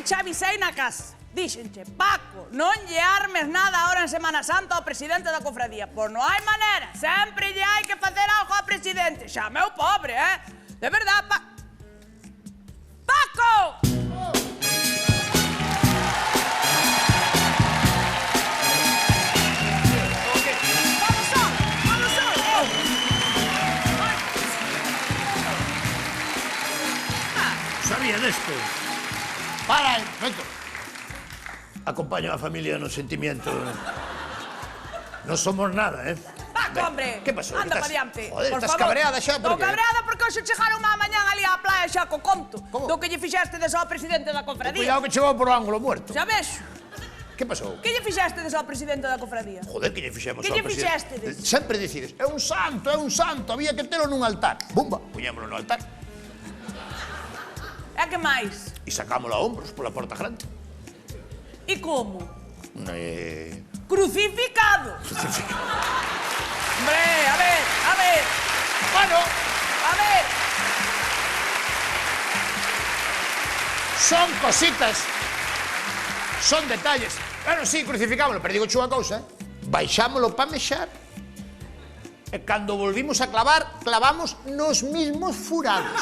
xa avisei na casa. Díxenche, Paco, non lle armes nada ahora en Semana Santa ao presidente da cofradía. Pois non hai maneira, sempre lle hai que facer algo ao presidente. Xa, meu pobre, De verdad, Paco! Sabía desto. Para, momento. Acompaño a familia no sentimiento. Non somos nada, Paco, hombre. Que pasou? Anda pa diante. Joder, estás cabreada xa? Estou cabreada porque hoxe chegaron má mañán ali á playa xa co conto. Como? Do que lle fixestedes ao presidente da cofradía. Cuidado que chegou por o ángulo muerto. Xa vexo. Que pasou? Que lle fixestedes ao presidente da cofradía? Joder, que lle fixemos Que ao lle presidente? fixestedes? Sempre dicides, é un santo, había que telo nun altar. Bumba, puñémolo no altar E que máis? e sacámolo a hombros pola porta grande. E como? Crucificado. Crucificado. Hombre, a ver. Bueno, A ver. son cositas, son detalles. Bueno, sí, crucificámoslo, pero digo unha cousa, baixámoslo pa mexar e cando volvimos a clavar, clavamos nos mismos furados.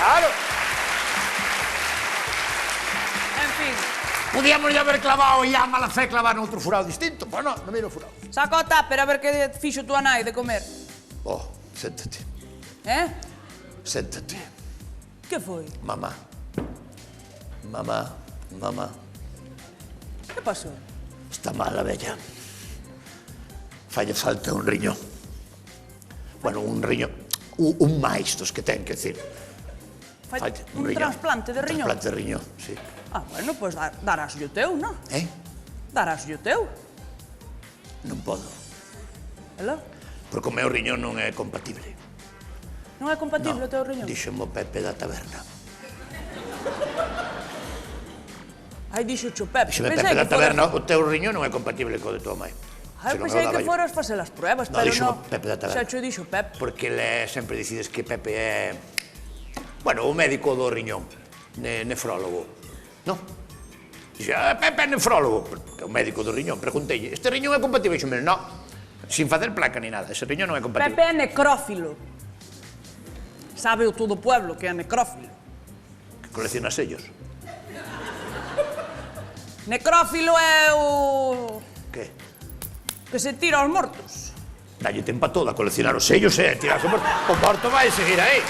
Claro. En fin. Podíamos ya haber clavado e a mala fe clavar noutro furado distinto. Pois non, no mesmo furado. Saca o tupper a ver que fixo túa nai de comer. Oh, séntate, séntate. Que foi? Mamá. Que pasou? Está mala, bella. Falle falta un riñón. Bueno, un riñón. Un máis dos que ten que decir. Falle Un trasplante de riñón? Trasplante de riñón, sí. Bueno, pois daráslle o teu, non? Daráslle o teu. Non podo. Ela? Porque o meu riñón non é compatible. Non é compatible o teu riñón? Díxome o Pepe da taberna. Ai, dixo o Pepe. Díxome Pepe da taberna, o teu riñón non é compatible co de tua mãe. Ai, pensei que foras facer as pruebas, pero díxome non. Pepe da taberna. Xa cho dixo Pepe. Porque sempre dicides que Pepe é... Bueno, o médico do riñón, nefrólogo. Non? Dixe, Pepe é nefrólogo, o médico do riñón. Preguntei, este riñón é compatible? Dixeme, non, sin facer placa ni nada, ese riñón non é compatible. Pepe é necrófilo. Sabe o todo o pueblo que é necrófilo. Que colecciona sellos. Necrófilo é o... Que? que se tira aos mortos. Dalle tempo a todo a coleccionar os sellos e tirarse o morto. O morto vai seguir aí.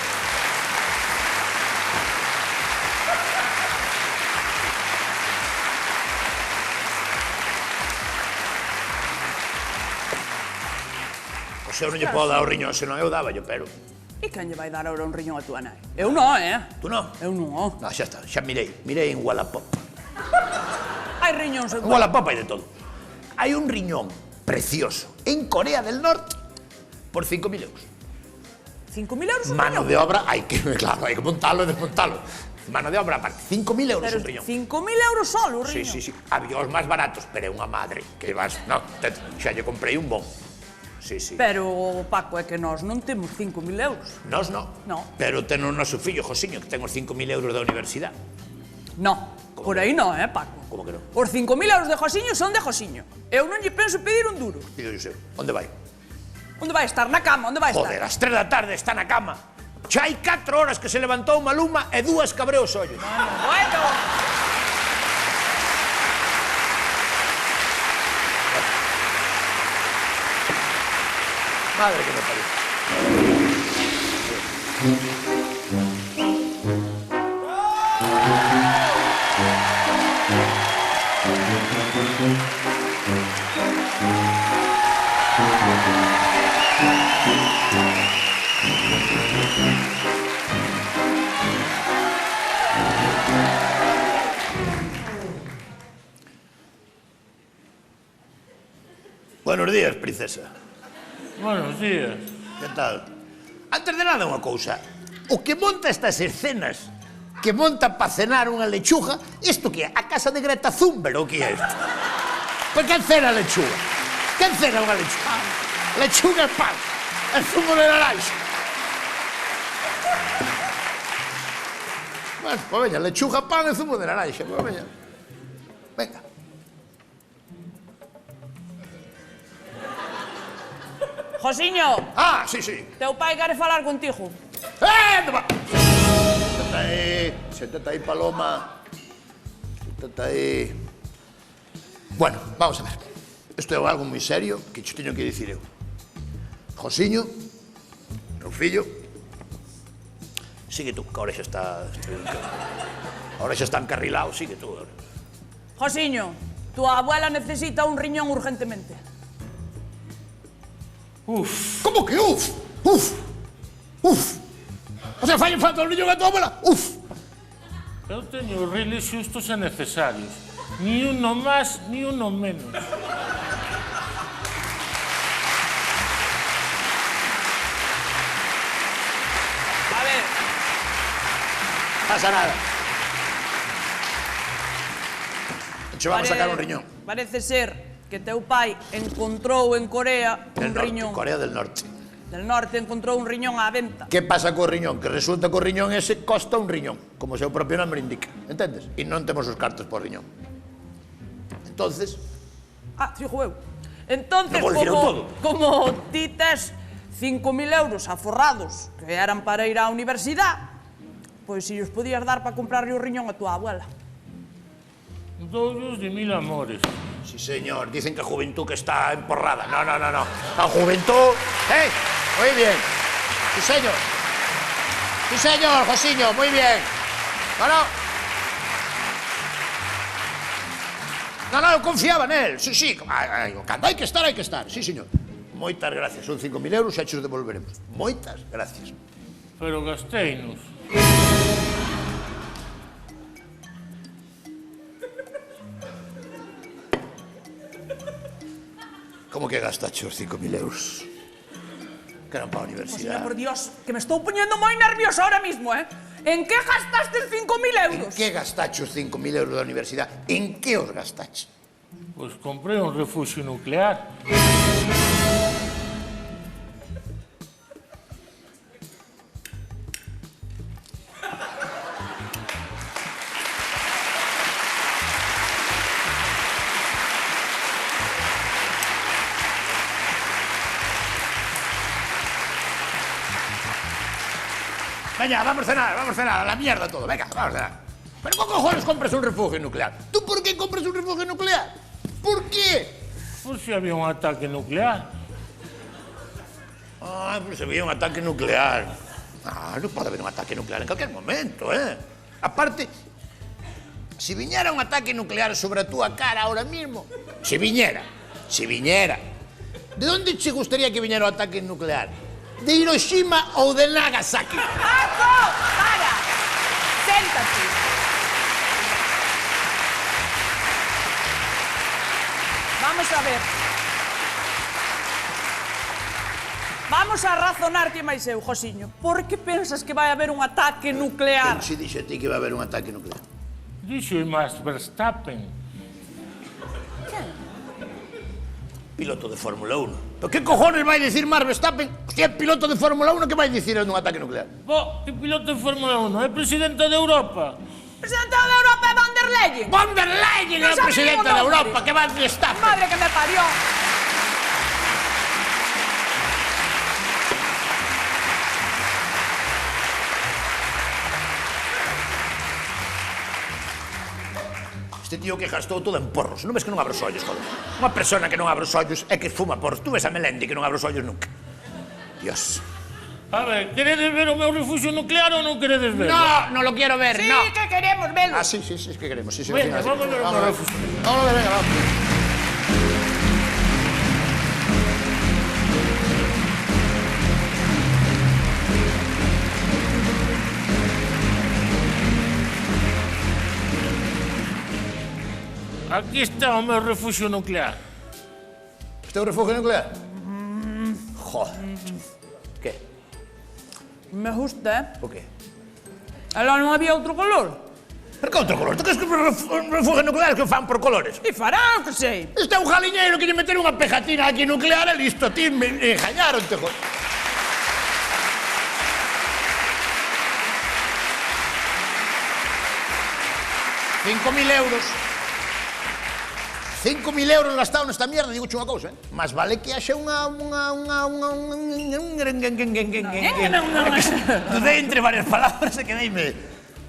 O seu non lle pode dar o riñón, senón eu dáballo, pero... E quen lle vai dar ahora un riñón a túa nai? Eu non, Tú non? Eu non. Non, xa está, xa mirei en Wallapop. Hai riñóns en En Wallapop hai de todo. Hai un riñón precioso en Corea del Norte por 5.000 euros. 5.000 euros un Mano riñón? de obra, hai que montalo e desmontalo. Mano de obra aparte, 5.000 euros Pero un riñón. 5.000 euros solo un Sí, riñón? sí. Había os máis baratos, pero é unha madre que vas... Non, xa lle comprei un bon. Sí. Pero, Paco, é que nós non temos 5.000 euros. Nós non. No. Pero ten o noso fillo, Josiño, que ten os 5.000 euros da universidade. No, por aí non, Paco. Como que non? Os 5.000 euros de Josiño son de Josiño. Eu non lle penso pedir un duro. Pido yo seu. Onde vai? Onde vai estar? Na cama, onde vai estar? Joder, ás 3 da tarde está na cama. Xa hai 4 horas que se levantou Maluma e 2 cabreou os ollos. Bueno. Madre que me parió. Buenos días, princesa. Buenos días. Que tal? Antes de nada, unha cousa. O que monta estas escenas, que monta para cenar unha lechuga, isto que é? A casa de Greta Thunberg, ou que é isto? Pois quen cena a lechuga? Quen cena unha lechuga? Lechuga e pan, e zumo de naranja. Bueno, pues veña, lechuga, pan e zumo de naranja. Pues veña. Venga. Josiño, Ah, sí, sí. teu pai quere falar contigo. Toma. Séntate ahí, Paloma. Séntate ahí. Bueno, vamos a ver. Isto é algo moi serio que te teño que dicir eu. Josiño, meu fillo, sigue tú, que ahora xa está... Ahora xa está encarrilado, sigue tú. Josiño, tu abuela necesita un riñón urgentemente. Uf, Como que uf? Uf. Uf. O sea, fai falta o riñón a tua abuela? Uf. eu teño os riles xustos e necesarios. Ni uno máis, ni uno menos. A ver, Pasa nada. Che vamos a sacar un riñón. Parece ser que teu pai encontrou en Corea un Del norte, riñón. Corea del Norte. Del norte encontrou un riñón á venta. Que pasa co riñón? Que resulta que o riñón ese costa un riñón, como o seu propio nome indica, entendes? E non temos os cartos por riñón. Entonces, Ah, fijo eu. Entonces, Non vou dicir todo. como ti tes 5.000 euros aforrados que eran para ir á universidade, pois si os podías dar para comprarle o riñón a tua abuela. Doullos de mil amores. sí señor, dicen que a juventud que está emporrada. No, no, no, no. A juventud, muy bien. Sí señor. Sí señor, Josiño, muy bien. Bueno. No, no, eu confiaba nel. Sí, sí, cando hai que estar, sí señor. Moitas gracias, son 5.000 euros, xa os devolveremos. Moitas gracias. Pero gasteinos. Como que gastache os 5.000 euros? Que eran para a Josiño, universidade. por Dios, que me estou poñendo moi nervioso ahora mismo, ¿eh? En que gastaste 5.000 En euros? que gastache os 5.000 euros da universidade? En que os gastache? Pois comprei un refuxio nuclear. Venga, vamos a cenar, a la mierda todo, venga, vamos a cenar. ¿Pero con cojones compras un refugio nuclear? ¿Tú por qué compras un refugio nuclear? ¿Por qué? Por si había un ataque nuclear. Ah, pues había un ataque nuclear. Ah, no puede haber un ataque nuclear en cualquier momento, ¿eh? Aparte, si viniera un ataque nuclear sobre tu cara ahora mismo, si viniera, ¿de dónde te gustaría que viniera un ataque nuclear? ¿De Hiroshima o de Nagasaki? ¡Paco! ¡Para! ¡Séntate! Vamos a ver. Vamos a razonarte máis eu, Josiño. Por que pensas que vai haber un ataque nuclear? ¿Quién se dice a ti que va a haber un ataque nuclear? Dixo Max Verstappen. Piloto de Fórmula 1. ¿Pero qué cojones vai dicir Max Verstappen? Si é piloto de Fórmula 1, que vai dicir en un ataque nuclear? Bo, que piloto de Fórmula 1? É presidente de Europa. Presidente de Europa é Van der Leyen. Von der Leyen é o sabe presidente o de nombre. Europa, que Max Verstappen. Madre que me parió. Este tío que gastou todo en porros. Non ves que non abre os ollos, joder? Unha persona que non abre os ollos é que fuma porros. Tú ves a Melendi que non abre os ollos nunca. Dios. A ver, queredes ver o meu refugio nuclear ou non queredes ver? No, no lo quiero ver, Sí, no. que queremos verlo. Ah, sí, es que queremos. Sí, Venga, sí, vamos a ver o meu refugio. Vamos a ver, venga, vamos. Aquí está o meu refugio nuclear. ¿Este é un refugio nuclear? Joder. ¿Qué? Me gusta, ¿eh? ¿Por qué? Ela non había outro color. ¿Pero que outro color? ¿Tú crees que un refugio nuclear que fan por colores? E fará, que sei. Este é un jaliñeiro que lle meteron unha pegatina aquí nuclear e listo, a ti me engañaron, te joder. 5.000 euros. 5.000 euros gastados nesta mierda, digo unha cousa, Más vale que haxa Dudei entre varias palabras e quedeime.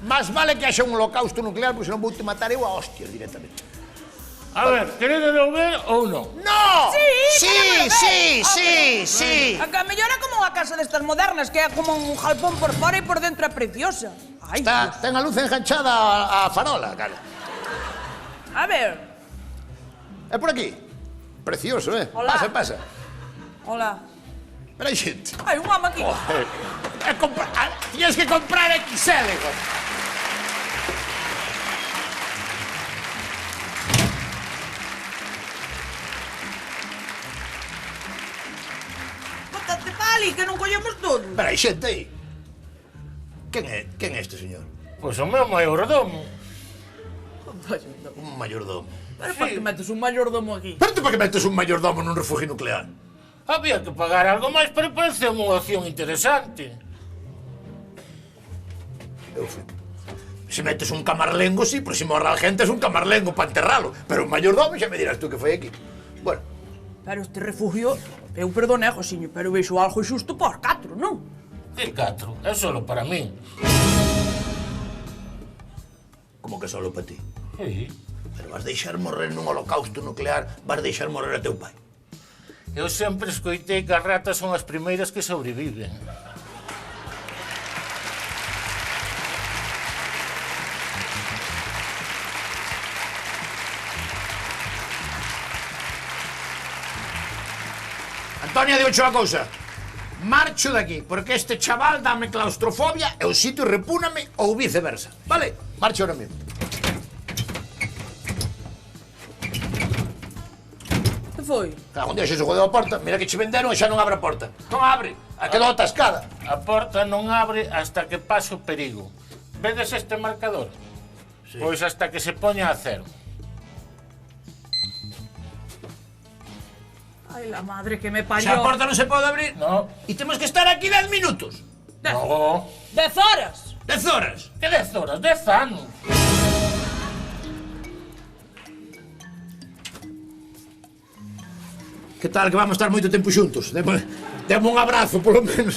Más vale que haxa un holocausto nuclear, porque senón vou te matar eu a hostias directamente. A ver, queredes ver ou non? No! Sí. Sí. A que a mellor é como unha casa destas modernas, que é como un jalpón por fora e por dentro é preciosa. Ai, Ten a luz enganchada a farola, cara. A ver. É por aquí. Precioso, Hola. Pasa. Hola. Pero hai xente. Hai un home aquí. Tienes que comprar XL, güey. Bótate pali, que non collemos todo. Pero hai xente aí. Quen é este señor? Pois o meu mayordomo. Un mayordomo. Pero por que metes un mayordomo aquí? Pero tú para que metes un mayordomo nun refugio nuclear? Había que pagar algo máis, pero parece unha opción interesante. Eu fui. Se metes un camarlengo, sí, pero se morra a gente es un camarlengo para enterralo. Pero un mayordomo xa me dirás tú que foi aquí. Bueno. Pero este refugio, eu perdone, Josiño, pero veixo algo xusto por 4, non? Que 4? É solo para min. Como que solo para ti? Sí. Pero vas deixar morrer nun holocausto nuclear, vas deixar morrer a teu pai. Eu sempre escoitei que as ratas son as primeiras que sobreviven. Antonia, digo unha cousa. Marcho de aquí, porque este chaval dame claustrofobia e o sitio repúname ou viceversa. Vale? Marcho ahora mismo. Que foi? Un día xe se jodeu a porta, mira que che venderon e xa non abre a porta. Non abre, a quedou atascada. A porta non abre hasta que pase o perigo. Vedes este marcador? Sí. Pois hasta que se poña a cero. Ai, la madre que me Se parió. a porta non se pode abrir, No. e temos que estar aquí 10 minutos. No. 10 horas. 10 horas. Que 10 horas? 10 anos. Que tal, que vamos estar moito tempo xuntos? Deme un abrazo, polo menos.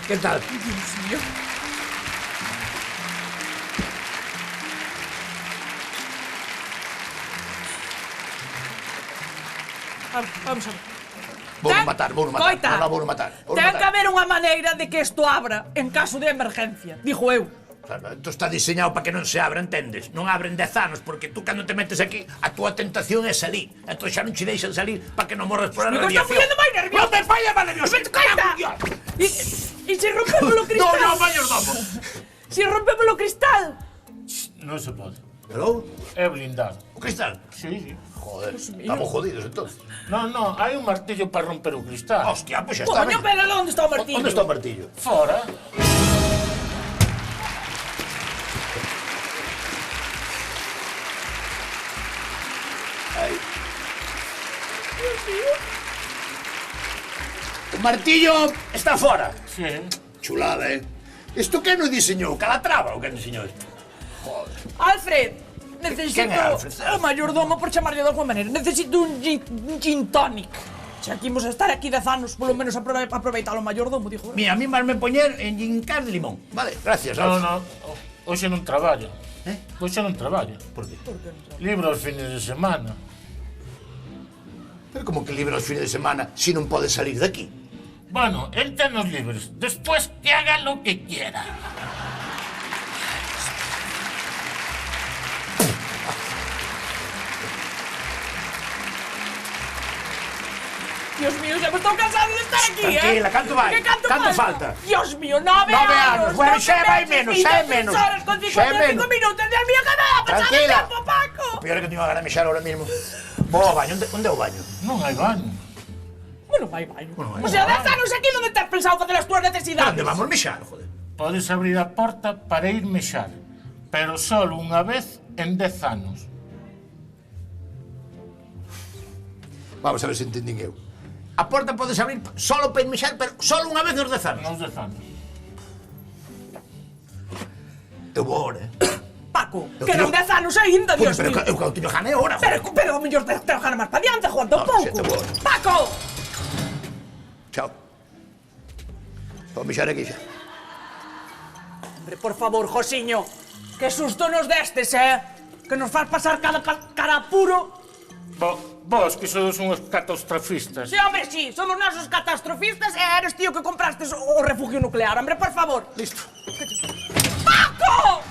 Que tal? Dios mío. Vamos a ver. Vou matar. Coita, Non, vou matar. ten que haber unha maneira de que isto abra en caso de emergencia, dijo eu. Isto está diseñado para que non se abra, entendes? Non abren 10 anos, porque tú cando te metes aquí, a túa tentación é salir. Entón xa non che deixan salir para que non morres por a Me radiación. estou poniendo máis nervioso. Non me falles máis nervioso. Coita. E se rompemos o cristal? No, mayordomo. Se rompemos o cristal? Non se pode. Pero, É blindado. o cristal. Sí. Joder, estamos jodidos entonces. No, hai un martillo para romper o cristal. Hostia, pues xa está Coño, ben. pero onde está o martillo? Onde está o martillo? Fora. O martillo está fora. Sí. Chulada, Isto que non diseñou? Calatrava ou que diseñou isto? Joder. Alfred, necesito Quen é Alfred? o mayordomo, por chamarlle de alguma maneira. Necesito un gin tonic. Se aquí imos a estar aquí 10 anos, polo menos aproveitar o mayordomo, dijo. Mira, a mí me poñer en gincas de limón. Vale, gracias, No, Alfred. no. Hoxe non traballo. Eh? Hoxe non traballo. Por qué? Libre os fines de semana. Pero como que libre os fines de semana si non pode salir de aquí? Bueno, él tenos libres. Después que haga lo que quiera. Dios mío, ya me estou cansado de estar aquí, Tranquila, canto vai? Que Canto falta? Dios mío, 9 anos. Bueno, xa vai menos, xa é menos. 6 horas con Xa é 55 menos. minutos. Dios mío, que me va a pasar el Tranquila. tiempo, Paco. O peor é que teño a ganar mexar ahora mismo. Vou ao baño, onde é o baño? Non hai baño. Bueno, vai, vai. Bueno, vai. O sea, 10 anos aquí donde te has pensado facer as túas Pero necesidades. onde vamos mexar, joder? Podes abrir a porta para ir mexar, pero solo unha vez en 10 anos. Vamos a ver se entendín eu. A porta podes abrir solo para ir mexar, pero solo unha vez nos 10 anos. Nos 10 anos. Eu vou ahora, Paco, Paco. Quedan 10 anos aínda, Dios mío. Pero eu teño gana ahora, Pero ao mellor te gana máis pa diante, aguanta un pouco. Paco! Chao. Vou mixar aquí xa. Hombre, por favor, Josiño, que susto nos destes, que nos faz pasar cada cara apuro. Vos, que sodes uns catastrofistas. Sí, hombre, sí, somos nosos catastrofistas e eres tío que comprastes o refugio nuclear. Hombre, por favor. Listo. Paco!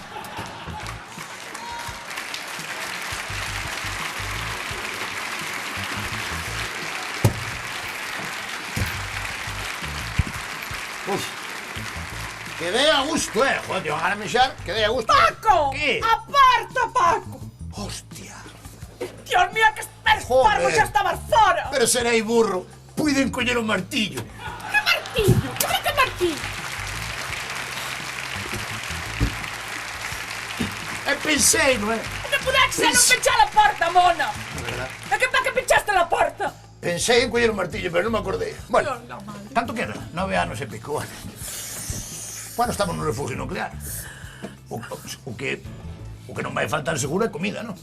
Uf. Quedei a gusto, joder, te van a mexar, quedei a gusto. Paco! ¿Qué? Aparta, Paco! Hostia. Dios mío, que esperes, Joder. Parvo, xa estabas fora! Pero serei burro. Puiden coller un martillo. Que martillo? Que martillo? E pensei, non é? Que pudexe non pechar a porta, mona! E que pa que pechaste a porta? Pensei en coller un martillo, pero non me acordei. Bueno, Dios, la madre. tanto queda? 9 anos e pico. Bueno, estamos no refugio nuclear. O que non vai faltar seguro é comida, non?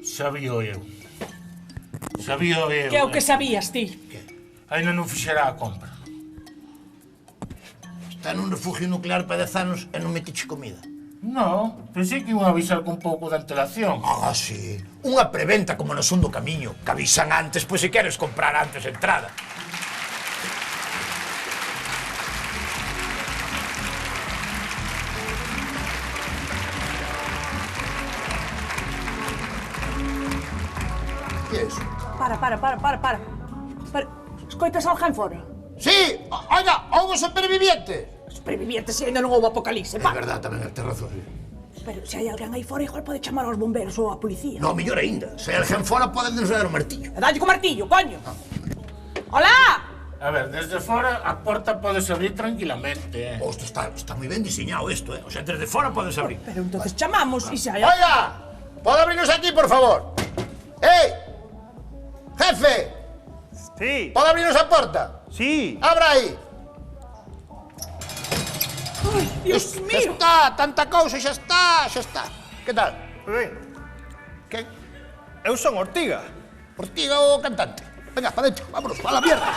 Sabío eu. Sabío eu. Que é o que sabías, ti? Ainda non fixera a compra. Está nun refugio nuclear para 10 anos e non metiche comida. Non, pensei que iban a avisar con pouco de antelación. Ah, sí. Unha preventa como no son do camiño, que avisan antes, pois se queres comprar antes a entrada. Que é iso? Para. Escoitas alguén fora? Sí! Oiga, houve supervivientes! Supervivientes se ainda non houve apocalipse, É pa. verdad, tamén, ten razón. Pero se hai alguén aí fora, igual pode chamar aos bomberos ou a policía. No, mellor aínda. Se hai alguén fora, pode denunciar o martillo. E dalle co martillo, coño! Hola! A ver, desde fora a porta podes abrir tranquilamente, Oh, isto está moi ben diseñado isto, O sea, desde fora podes abrir. Pero entonces chamamos e se hai... Oiga, pode abrirnos aquí, por favor. ¡Ey! ¡Jefe! Sí, ¿Pode abrirnos a porta? sí. Abra aí. Ai, Dios Xa mío! está, tanta cousa, xa está. Que tal? Ben, Que? eu son Ortiga. Ortiga o cantante. Venga, para dentro, vámonos, a la mierda.